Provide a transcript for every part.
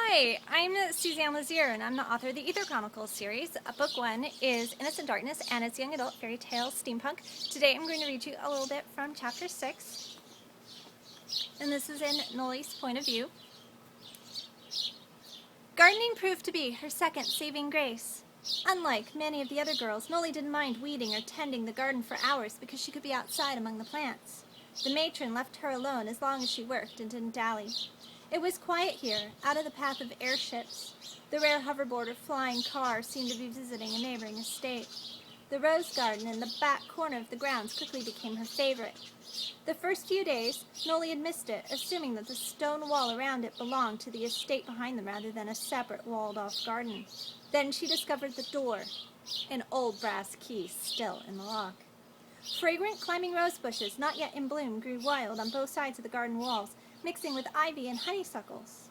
Hi, I'm Suzanne Lazear, and I'm the author of the Ether Chronicles series. Book 1 is Innocent Darkness, and it's young adult fairy tale steampunk. Today I'm going to read you a little bit from chapter 6, and this is in Noli's point of view. Gardening proved to be her second saving grace. Unlike many of the other girls, Noli didn't mind weeding or tending the garden for hours because she could be outside among the plants. The matron left her alone as long as she worked and didn't dally. It was quiet here, out of the path of airships. The rare hoverboard or flying car seemed to be visiting a neighboring estate. The rose garden in the back corner of the grounds quickly became her favorite. The first few days, Noli had missed it, assuming that the stone wall around it belonged to the estate behind them rather than a separate walled-off garden. Then she discovered the door, an old brass key still in the lock. Fragrant climbing rose bushes, not yet in bloom, grew wild on both sides of the garden walls, mixing with ivy and honeysuckles.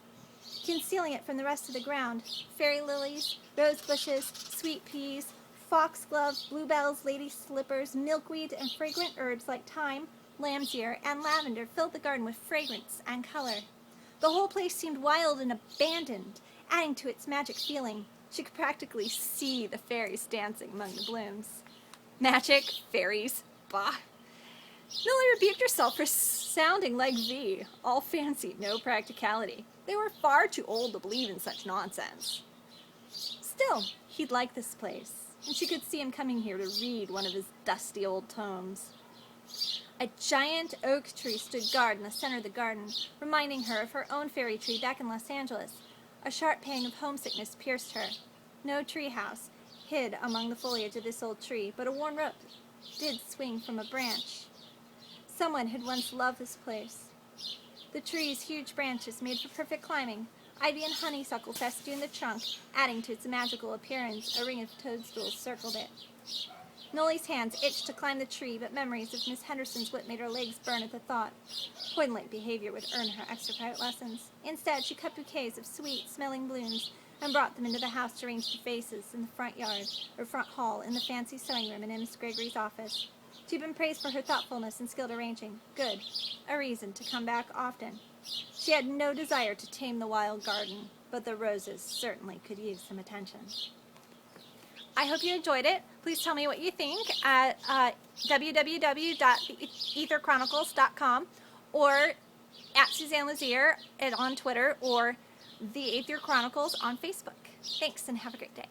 Concealing it from the rest of the ground, fairy lilies, rose bushes, sweet peas, foxglove, bluebells, lady slippers, milkweed, and fragrant herbs like thyme, lazear, and lavender filled the garden with fragrance and color. The whole place seemed wild and abandoned, adding to its magic feeling. She could practically see the fairies dancing among the blooms. Magic, fairies, bah. Noli rebuked herself for sounding like V, all fancy, no practicality. They were far too old to believe in such nonsense. Still, he'd like this place, and she could see him coming here to read one of his dusty old tomes. A giant oak tree stood guard in the center of the garden, reminding her of her own fairy tree back in Los Angeles. A sharp pang of homesickness pierced her. No treehouse hid among the foliage of this old tree, but a worn rope did swing from a branch. Someone had once loved this place. The tree's huge branches made for perfect climbing. Ivy and honeysuckle festooned the trunk, adding to its magical appearance. A ring of toadstools circled it. Noli's hands itched to climb the tree, but memories of Miss Henderson's whip made her legs burn at the thought. Poison-like behavior would earn her extra private lessons. Instead, she cut bouquets of sweet-smelling blooms and brought them into the house to arrange to vases in the front yard or front hall, in the fancy sewing room, and in Miss Gregory's office. She'd been praised for her thoughtfulness and skilled arranging. Good. A reason to come back often. She had no desire to tame the wild garden, but the roses certainly could use some attention. I hope you enjoyed it. Please tell me what you think at www.theetherchronicles.com or at Suzanne Lazear on Twitter or The Ether Chronicles on Facebook. Thanks and have a great day.